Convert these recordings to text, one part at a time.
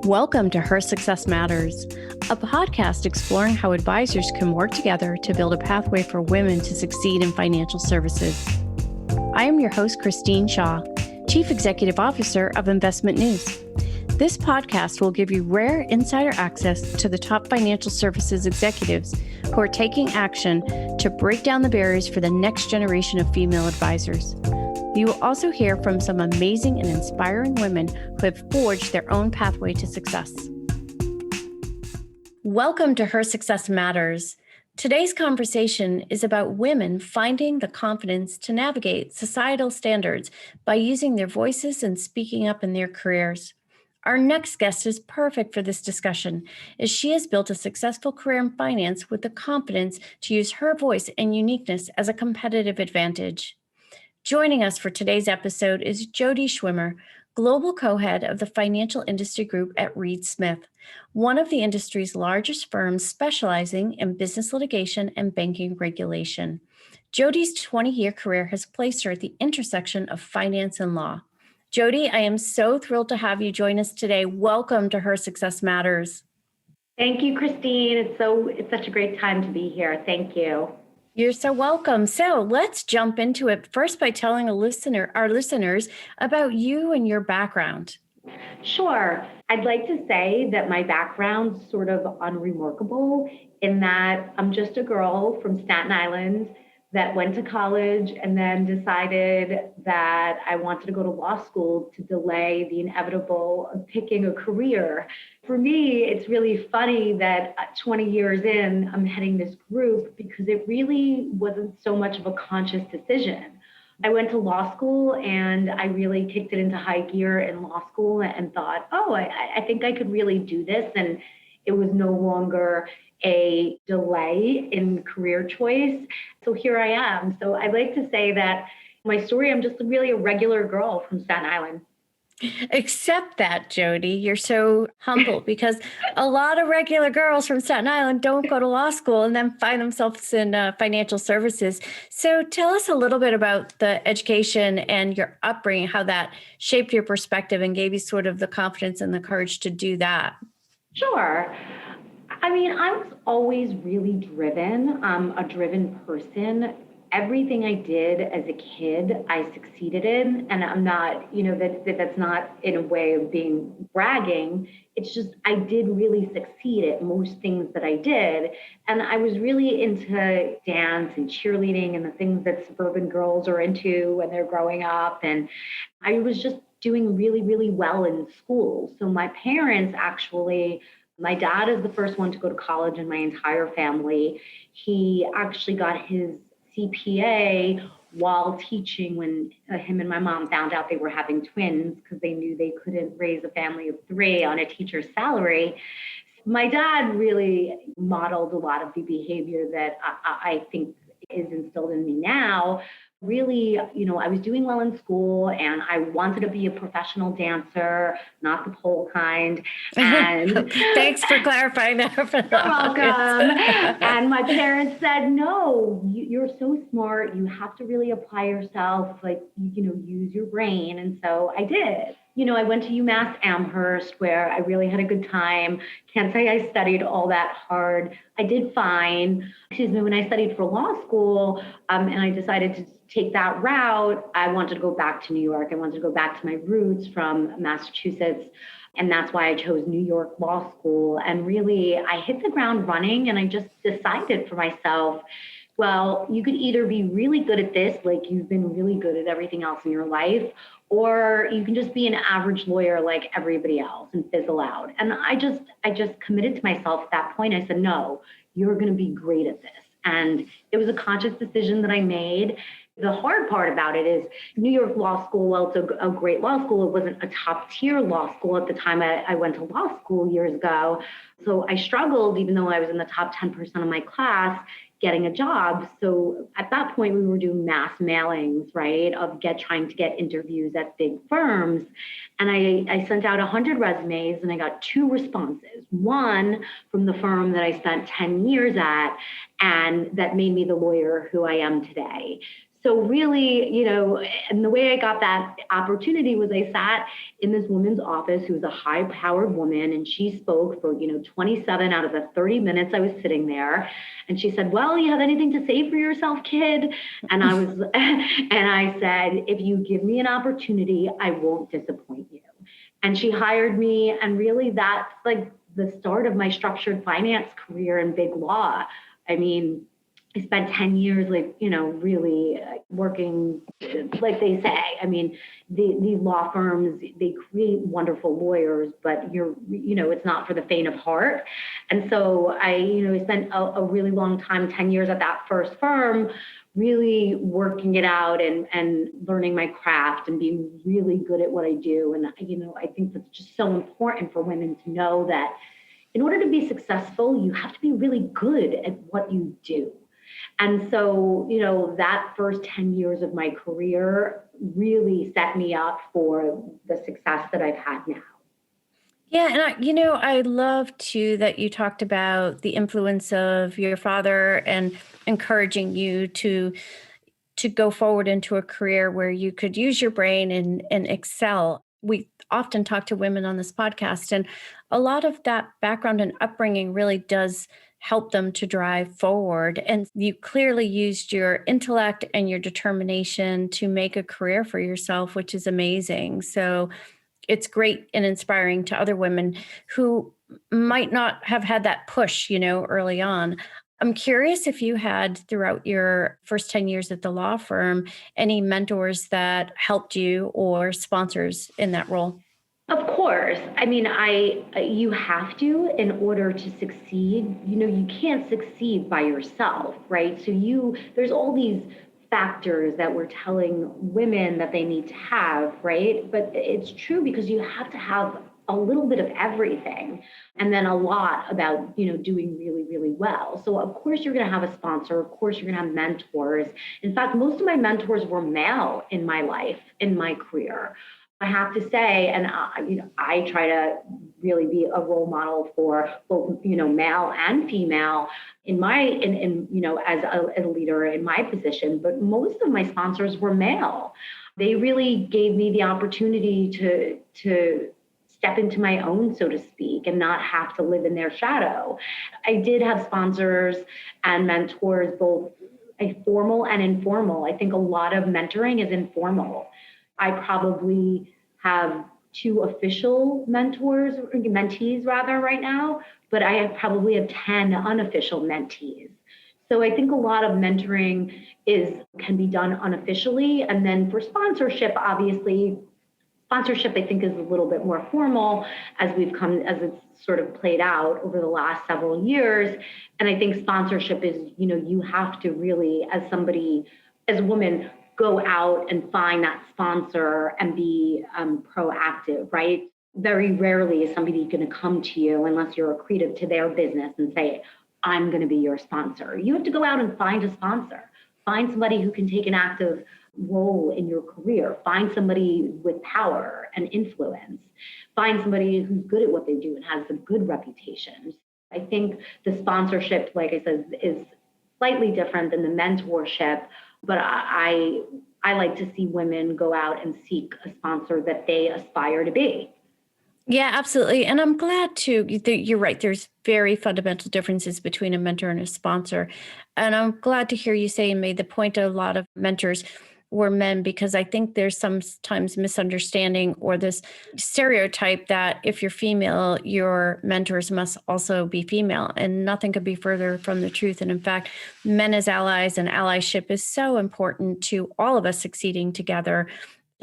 Welcome to Her Success Matters, a podcast exploring how advisors can work together to build a pathway for women to succeed in financial services. I am your host, Christine Shaw, Chief Executive Officer of InvestmentNews. This podcast will give you rare insider access to the top financial services executives who are taking action to break down the barriers for the next generation of female advisors. You will also hear from some amazing and inspiring women who have forged their own pathway to success. Welcome to Her Success Matters. Today's conversation is about women finding the confidence to navigate societal standards by using their voices and speaking up in their careers. Our next guest is perfect for this discussion, as she has built a successful career in finance with the confidence to use her voice and uniqueness as a competitive advantage. Joining us for today's episode is Jodi Schwimmer, Global Co-Head of the Financial Industry Group at Reed Smith, one of the industry's largest firms specializing in business litigation and banking regulation. Jodi's 20-year career has placed her at the intersection of finance and law. Jodi, I am so thrilled to have you join us today. Welcome to Her Success Matters. Thank you, Christine. It's such a great time to be here. Thank you. You're so welcome. So let's jump into it first by telling our listeners about you and your background. Sure. I'd like to say that my background's sort of unremarkable in that I'm just a girl from Staten Island that went to college and then decided that I wanted to go to law school to delay the inevitable of picking a career. For me, it's really funny that 20 years in, I'm heading this group because it really wasn't so much of a conscious decision. I went to law school and I really kicked it into high gear in law school and thought, I think I could really do this. And it was no longer a delay in career choice. So here I am. So I'd like to say that my story, I'm just really a regular girl from Staten Island. Except that, Jodi, you're so humble because a lot of regular girls from Staten Island don't go to law school and then find themselves in financial services. So tell us a little bit about the education and your upbringing, how that shaped your perspective and gave you sort of the confidence and the courage to do that. Sure. I mean, I was always really driven, a driven person. Everything I did as a kid, I succeeded in. And I'm not, that's not in a way of being bragging. It's just, I did really succeed at most things that I did. And I was really into dance and cheerleading and the things that suburban girls are into when they're growing up. And I was just doing really, really well in school. So my parents my dad is the first one to go to college in my entire family. He actually got his CPA while teaching when him and my mom found out they were having twins because they knew they couldn't raise a family of three on a teacher's salary. My dad really modeled a lot of the behavior that I think is instilled in me now. Really, I was doing well in school and I wanted to be a professional dancer, not the pole kind. And thanks for clarifying that. You're welcome. And my parents said, no, you're so smart. You have to really apply yourself, use your brain. And so I did. I went to UMass Amherst where I really had a good time. Can't say I studied all that hard. I did fine. When I studied for law school and I decided to take that route, I wanted to go back to New York. I wanted to go back to my roots from Massachusetts. And that's why I chose New York Law School. And really, I hit the ground running and I just decided for myself, well, you could either be really good at this, like you've been really good at everything else in your life, or you can just be an average lawyer like everybody else and fizzle out. And I just committed to myself at that point. I said, no, you're going to be great at this. And it was a conscious decision that I made. The hard part about it is New York Law School, while it's a great law school, it wasn't a top tier law school at the time I went to law school years ago. So I struggled, even though I was in the top 10% of my class, getting a job. So at that point, we were doing mass mailings, right, of trying to get interviews at big firms. And I sent out 100 resumes and I got 2 responses. One from the firm that I spent 10 years at, and that made me the lawyer who I am today. So really, and the way I got that opportunity was I sat in this woman's office who was a high-powered woman, and she spoke for, 27 out of the 30 minutes I was sitting there. And she said, "Well, you have anything to say for yourself, kid?" And I was, and I said, "If you give me an opportunity, I won't disappoint you." And she hired me, and really that's like the start of my structured finance career in big law. I mean, I spent 10 years, really working, like they say. I mean, the law firms, they create wonderful lawyers, but it's not for the faint of heart. And so I spent a really long time, 10 years at that first firm, really working it out and learning my craft and being really good at what I do. And, I think that's just so important for women to know that in order to be successful, you have to be really good at what you do. And so, that first 10 years of my career really set me up for the success that I've had now. Yeah, and I love too that you talked about the influence of your father and encouraging you to go forward into a career where you could use your brain and excel. We often talk to women on this podcast, and a lot of that background and upbringing really does help them to drive forward. And you clearly used your intellect and your determination to make a career for yourself, which is amazing. So it's great and inspiring to other women who might not have had that push, early on. I'm curious if you had throughout your first 10 years at the law firm any mentors that helped you or sponsors in that role. Of course. I mean, you have to in order to succeed. You can't succeed by yourself, right? So there's all these factors that we're telling women that they need to have, right? But it's true because you have to have a little bit of everything and then a lot about, doing really, really well. So of course you're going to have a sponsor. Of course you're going to have mentors. In fact, most of my mentors were male in my life, in my career. I have to say, and I try to really be a role model for both, male and female as a leader in my position. But most of my sponsors were male. They really gave me the opportunity to step into my own, so to speak, and not have to live in their shadow. I did have sponsors and mentors, both formal and informal. I think a lot of mentoring is informal. I probably have 2 official mentees rather right now, but I probably have 10 unofficial mentees. So I think a lot of mentoring can be done unofficially. And then for sponsorship, obviously, sponsorship I think is a little bit more formal as it's sort of played out over the last several years. And I think sponsorship is, you have to really, as a woman, go out and find that sponsor and be proactive, right? Very rarely is somebody going to come to you unless you're accretive to their business and say, "I'm going to be your sponsor." You have to go out and find a sponsor. Find somebody who can take an active role in your career. Find somebody with power and influence. Find somebody who's good at what they do and has a good reputation. I think the sponsorship, like I said, is slightly different than the mentorship. But I like to see women go out and seek a sponsor that they aspire to be. Yeah, absolutely. And I'm glad too, you're right. There's very fundamental differences between a mentor and a sponsor. And I'm glad to hear you say and made the point that a lot of mentors were men, because I think there's sometimes misunderstanding or this stereotype that if you're female, your mentors must also be female. And nothing could be further from the truth. And in fact, men as allies and allyship is so important to all of us succeeding together.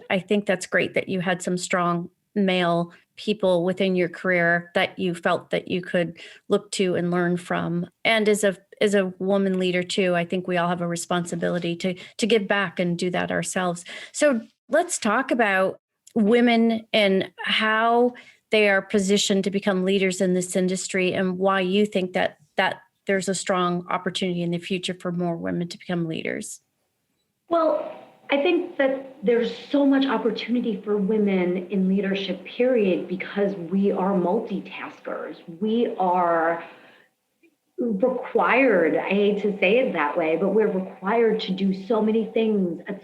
I think that's great that you had some strong male people within your career that you felt that you could look to and learn from. And as a woman leader too, I think we all have a responsibility to give back and do that ourselves. So let's talk about women and how they are positioned to become leaders in this industry and why you think that there's a strong opportunity in the future for more women to become leaders. Well, I think that there's so much opportunity for women in leadership, period, because we are multitaskers. required. I hate to say it that way, but we're required to do so many things at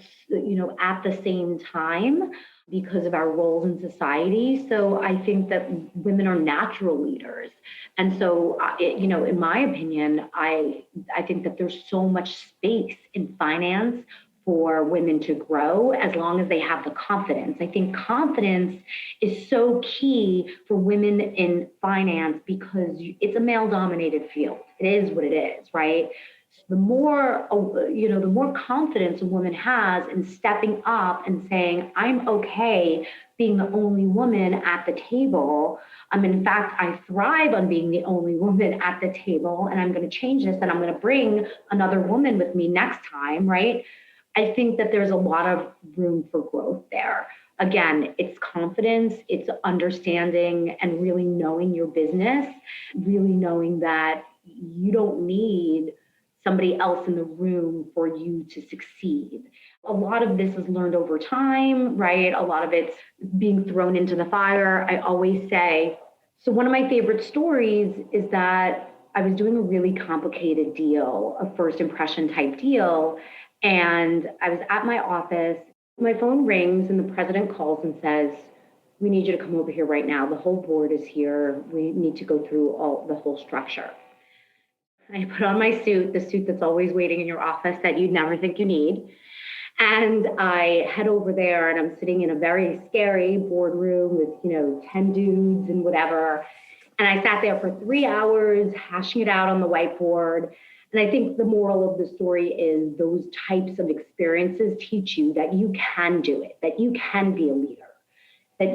the same time because of our roles in society. So I think that women are natural leaders. And so, in my opinion, I think that there's so much space in finance for women to grow as long as they have the confidence. I think confidence is so key for women in finance because it's a male dominated field. It is what it is, right? The more, the more confidence a woman has in stepping up and saying, I'm okay being the only woman at the table. In fact, I thrive on being the only woman at the table, and I'm going to change this, and I'm going to bring another woman with me next time, right? I think that there's a lot of room for growth there. Again, it's confidence, it's understanding and really knowing your business, really knowing that you don't need somebody else in the room for you to succeed. A lot of this is learned over time, right? A lot of it's being thrown into the fire. I always say, so one of my favorite stories is that I was doing a really complicated deal, a first impression type deal. And I was at my office, my phone rings and the president calls and says, we need you to come over here right now. The whole board is here. We need to go through the whole structure. I put on my suit, the suit that's always waiting in your office that you'd never think you need. And I head over there and I'm sitting in a very scary boardroom with, 10 dudes and whatever. And I sat there for 3 hours hashing it out on the whiteboard. And I think the moral of the story is those types of experiences teach you that you can do it, that you can be a leader, that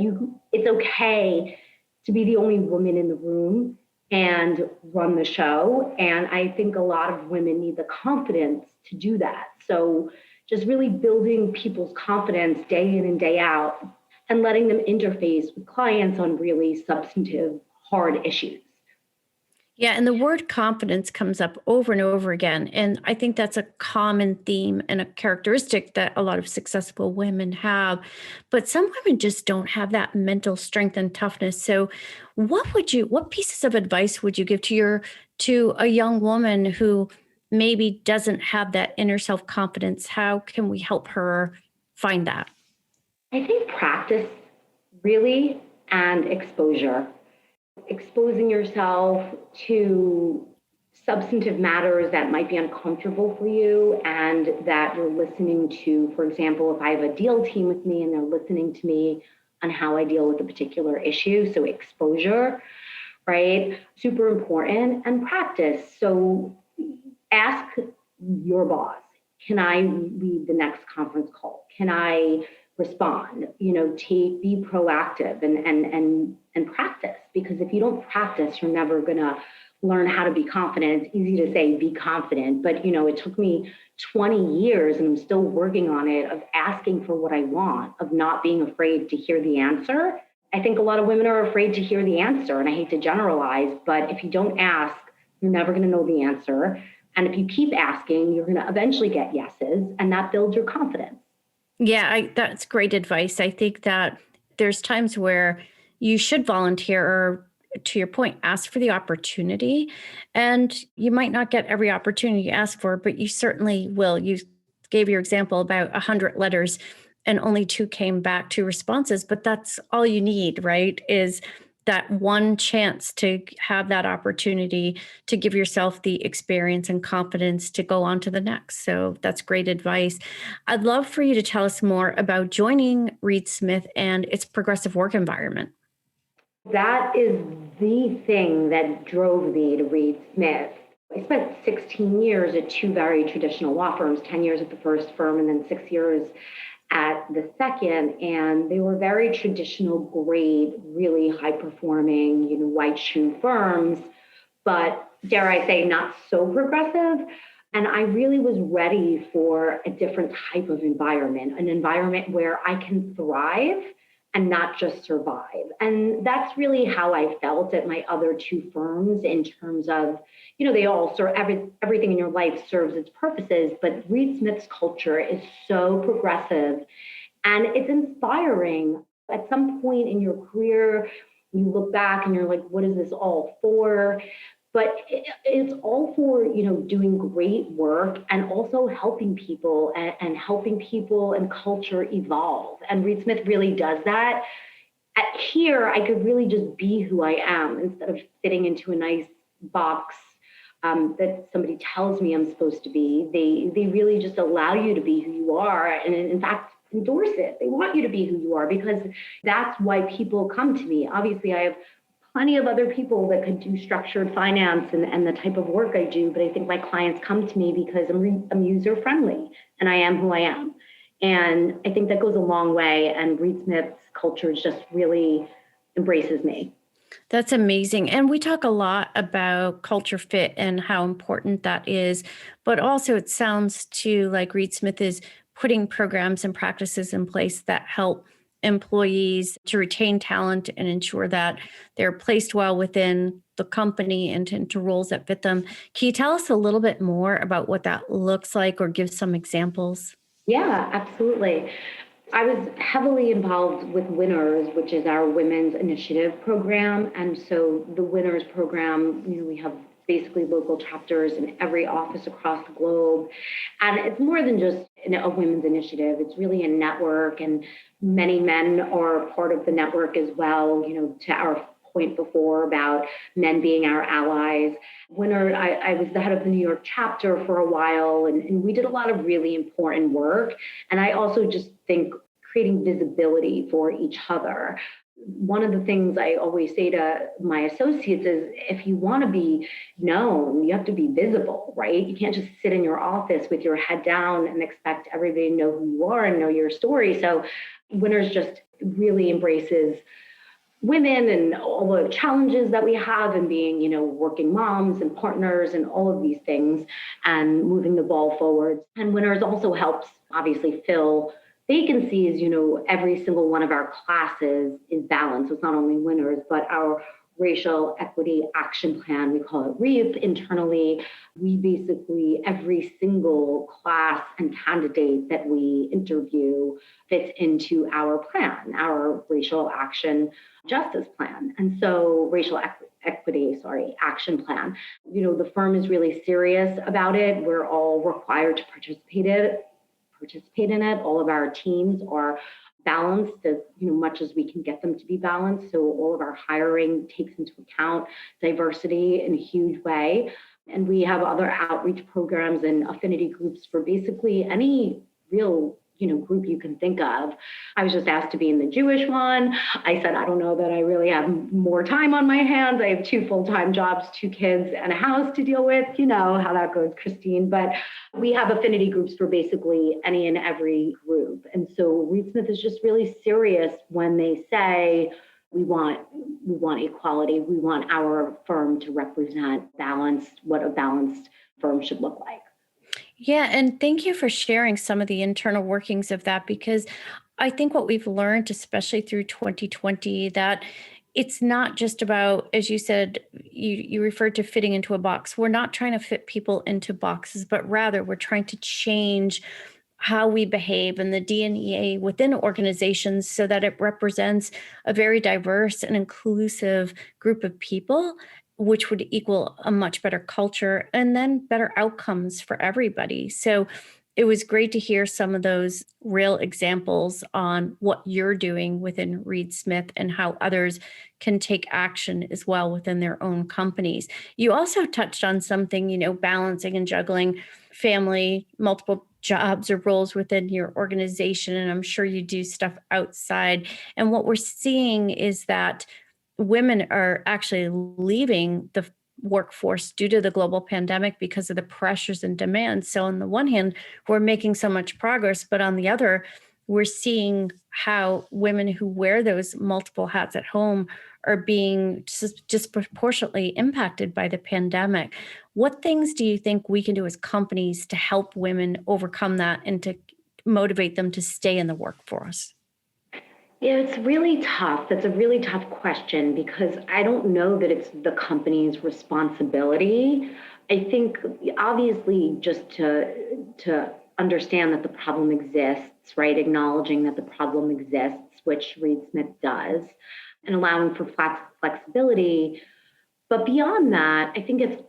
it's okay to be the only woman in the room and run the show. And I think a lot of women need the confidence to do that. So just really building people's confidence day in and day out and letting them interface with clients on really substantive, hard issues. Yeah, and the word confidence comes up over and over again. And I think that's a common theme and a characteristic that a lot of successful women have. But some women just don't have that mental strength and toughness. So what pieces of advice would you give to a young woman who maybe doesn't have that inner self-confidence? How can we help her find that? I think practice really and exposure. Exposing yourself to substantive matters that might be uncomfortable for you and that you're listening to. For example, if I have a deal team with me and they're listening to me on how I deal with a particular issue, so exposure, right? Super important. And practice. So ask your boss, can I lead the next conference call? Can I respond? Be proactive and practice, because if you don't practice, you're never gonna learn how to be confident. It's easy to say be confident, but it took me 20 years and I'm still working on it, of asking for what I want, of not being afraid to hear the answer. I think a lot of women are afraid to hear the answer, and I hate to generalize, but if you don't ask, you're never going to know the answer. And if you keep asking, you're going to eventually get yeses, and that builds your confidence. Yeah, that's great advice. I think that there's times where you should volunteer or, to your point, ask for the opportunity. And you might not get every opportunity you ask for, but you certainly will. You gave your example about 100 letters and only two came back, two responses, but that's all you need, right? Is that one chance to have that opportunity to give yourself the experience and confidence to go on to the next. So that's great advice. I'd love for you to tell us more about joining Reed Smith and its progressive work environment. That is the thing that drove me to Reed Smith. I spent 16 years at two very traditional law firms, 10 years at the first firm and then 6 years at the second. And they were very traditional grade, really high performing, white shoe firms, but dare I say, not so progressive. And I really was ready for a different type of environment, an environment where I can thrive and not just survive. And that's really how I felt at my other two firms, in terms of, they all serve, everything in your life serves its purposes, but Reed Smith's culture is so progressive and it's inspiring. At some point in your career, you look back and you're like, what is this all for? but it's all for, doing great work and also helping people and helping people and culture evolve. And Reed Smith really does that. Here, I could really just be who I am instead of fitting into a nice box that somebody tells me I'm supposed to be. They really just allow you to be who you are, and in fact endorse it. They want you to be who you are, because that's why people come to me. Obviously, I have plenty of other people that could do structured finance and the type of work I do, but I think my clients come to me because I'm user friendly and I am who I am. And I think that goes a long way. And Reed Smith's culture just really embraces me. That's amazing. And we talk a lot about culture fit and how important that is. But also, it sounds too like Reed Smith is putting programs and practices in place that help employees to retain talent and ensure that they're placed well within the company and into roles that fit them. Can you tell us a little bit more about what that looks like or give some examples? Yeah, absolutely. I was heavily involved with Winners, which is our women's initiative program. And so the Winners program, we have basically local chapters in every office across the globe. And it's more than just a women's initiative. It's really a network, and many men are part of the network as well, to our point before about men being our allies. I was the head of the New York chapter for a while, and we did a lot of really important work. And I also just think creating visibility for each other. One of the things I always say to my associates is, if you want to be known, you have to be visible, right? You can't just sit in your office with your head down and expect everybody to know who you are and know your story. So Winners just really embraces women and all the challenges that we have, and being, working moms and partners and all of these things, and moving the ball forward. And Winners also helps obviously fill vacancies. Every single one of our classes is balanced. So it's not only Winners, but our racial equity action plan, we call it REAP internally. We basically, every single class and candidate that we interview fits into our plan, our racial action justice plan. And so equity action plan. The firm is really serious about it. We're all required to participate in it. All of our teams are balanced as much as we can get them to be balanced. So all of our hiring takes into account diversity in a huge way. And we have other outreach programs and affinity groups for basically any real group you can think of. I was just asked to be in the Jewish one. I said, I don't know that I really have more time on my hands. I have 2 full-time jobs, 2 kids, and a house to deal with. You know how that goes, Christine. But we have affinity groups for basically any and every group. And so Reed Smith is just really serious when they say, we want equality. We want our firm to represent what a balanced firm should look like. Yeah, and thank you for sharing some of the internal workings of that, because I think what we've learned, especially through 2020, that it's not just about, as you said, you referred to fitting into a box. We're not trying to fit people into boxes, but rather we're trying to change how we behave and the DNA within organizations so that it represents a very diverse and inclusive group of people, which would equal a much better culture and then better outcomes for everybody. So it was great to hear some of those real examples on what you're doing within Reed Smith and how others can take action as well within their own companies. You also touched on something, balancing and juggling family, multiple jobs or roles within your organization. And I'm sure you do stuff outside. And what we're seeing is that women are actually leaving the workforce due to the global pandemic because of the pressures and demands. So on the one hand, we're making so much progress, but on the other, we're seeing how women who wear those multiple hats at home are being disproportionately impacted by the pandemic. What things do you think we can do as companies to help women overcome that and to motivate them to stay in the workforce? Yeah, it's really tough. That's a really tough question, because I don't know that it's the company's responsibility. I think obviously just to understand that the problem exists, right? Acknowledging that the problem exists, which Reed Smith does, and allowing for flexibility. But beyond that, I think it's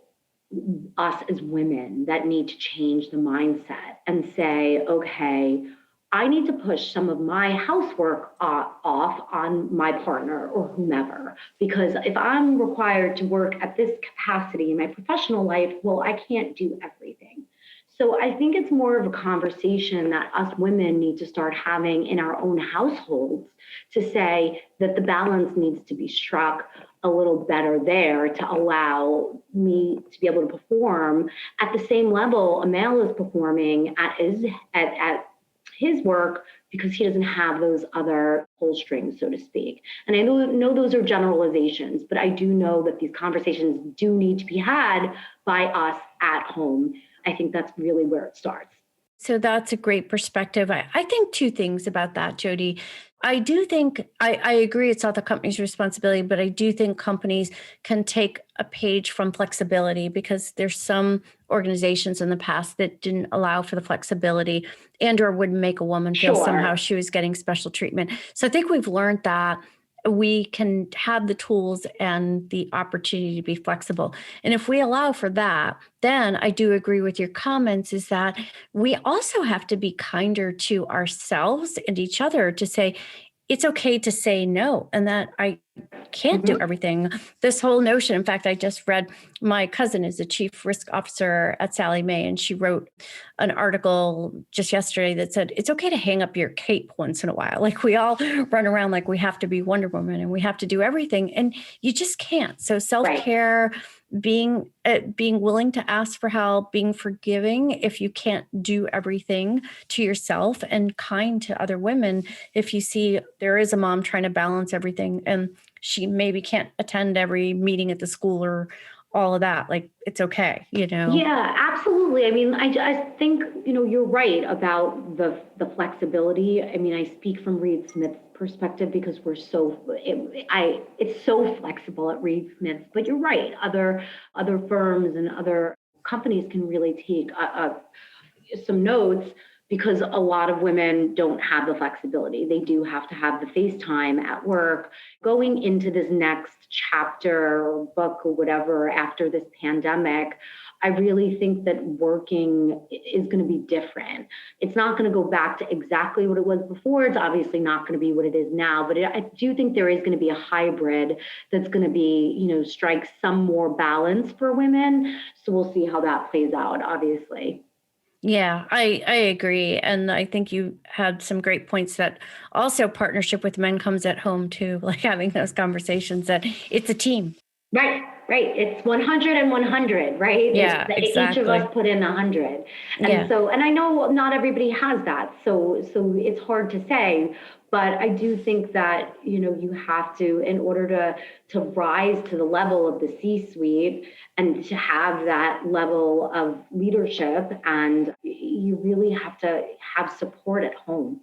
us as women that need to change the mindset and say, okay, I need to push some of my housework off on my partner or whomever. Because if I'm required to work at this capacity in my professional life, well, I can't do everything. So I think it's more of a conversation that us women need to start having in our own households to say that the balance needs to be struck a little better there to allow me to be able to perform at the same level a male is performing at his work, because he doesn't have those other pull strings, so to speak. And I know those are generalizations, but I do know that these conversations do need to be had by us at home. I think that's really where it starts. So that's a great perspective. I think two things about that, Jodi. I do think I agree it's not the company's responsibility, but I do think companies can take a page from flexibility, because there's some organizations in the past that didn't allow for the flexibility and or would make a woman feel somehow Sure. she was getting special treatment. So I think we've learned that we can have the tools and the opportunity to be flexible. And if we allow for that, then I do agree with your comments is that we also have to be kinder to ourselves and each other to say, it's okay to say no, and that I can't do Mhm. everything. This whole notion, in fact, I just read, my cousin is a chief risk officer at Sallie Mae, and she wrote an article just yesterday that said it's okay to hang up your cape once in a while. Like, we all run around like we have to be Wonder Woman and we have to do everything, and you just can't. So Right. self-care, being willing to ask for help, being forgiving if you can't do everything to yourself, and kind to other women if you see there is a mom trying to balance everything and she maybe can't attend every meeting at the school or all of that. Like, it's okay, you know? Yeah, absolutely. I mean, I think, you're right about the flexibility. I mean, I speak from Reed Smith's perspective because it's so flexible at Reed Smith. But you're right. Other firms and other companies can really take some notes, because a lot of women don't have the flexibility. They do have to have the FaceTime at work. Going into this next chapter or book or whatever after this pandemic, I really think that working is going to be different. It's not going to go back to exactly what it was before. It's obviously not going to be what it is now, but I do think there is going to be a hybrid that's going to be, strike some more balance for women. So we'll see how that plays out, obviously. Yeah, I agree. And I think you had some great points that also partnership with men comes at home too, like having those conversations that it's a team. Right, right. It's 100 and 100, right? Yeah, Each of us exactly. put in 100. And Yeah. so, and I know not everybody has that. So it's hard to say, but I do think that, you have to, in order to rise to the level of the C-suite and to have that level of leadership, and you really have to have support at home.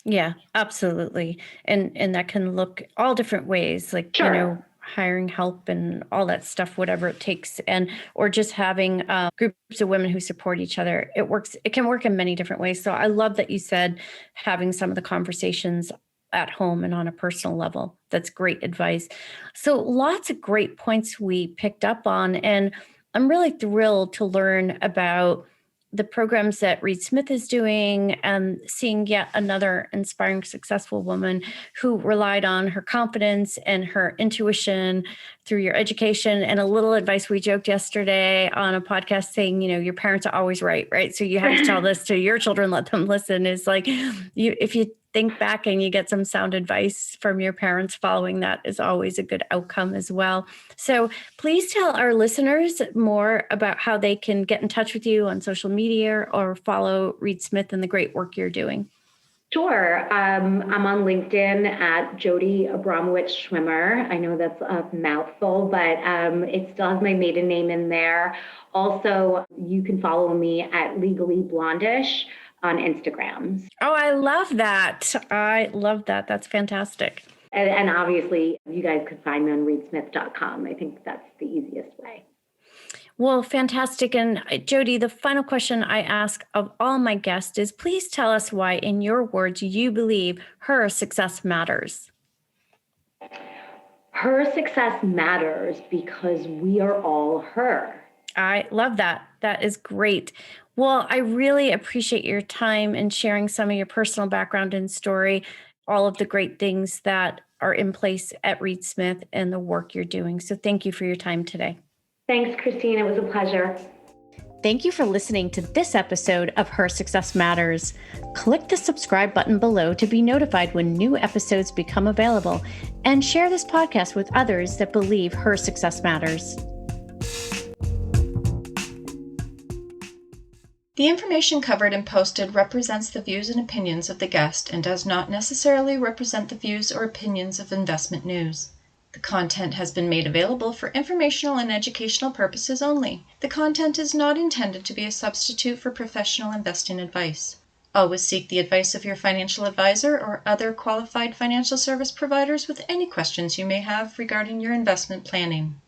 Yeah, absolutely. And that can look all different ways, like, Sure. hiring help and all that stuff, whatever it takes, and or just having groups of women who support each other. It can work in many different ways. So I love that you said having some of the conversations at home and on a personal level. That's great advice. So lots of great points we picked up on, and I'm really thrilled to learn about the programs that Reed Smith is doing, and seeing yet another inspiring, successful woman who relied on her confidence and her intuition through your education. And a little advice, we joked yesterday on a podcast saying, your parents are always right, right? So you have to tell this to your children, let them listen. Is like, if you think back and you get some sound advice from your parents, following that is always a good outcome as well. So please tell our listeners more about how they can get in touch with you on social media or follow Reed Smith and the great work you're doing. Sure. I'm on LinkedIn at Jodi Schwimmer. I know that's a mouthful, but it still has my maiden name in there. Also, you can follow me at Legally Blondish on Instagram. Oh, I love that. I love that. That's fantastic. And obviously, you guys could find me on readsmith.com. I think that's the easiest way. Well, fantastic. And Jodi, the final question I ask of all my guests is, please tell us why, in your words, you believe her success matters. Her success matters because we are all her. I love that. That is great. Well, I really appreciate your time and sharing some of your personal background and story, all of the great things that are in place at Reed Smith and the work you're doing. So thank you for your time today. Thanks, Christine. It was a pleasure. Thank you for listening to this episode of Her Success Matters. Click the subscribe button below to be notified when new episodes become available, and share this podcast with others that believe her success matters. The information covered and posted represents the views and opinions of the guest and does not necessarily represent the views or opinions of Investment News. The content has been made available for informational and educational purposes only. The content is not intended to be a substitute for professional investing advice. Always seek the advice of your financial advisor or other qualified financial service providers with any questions you may have regarding your investment planning.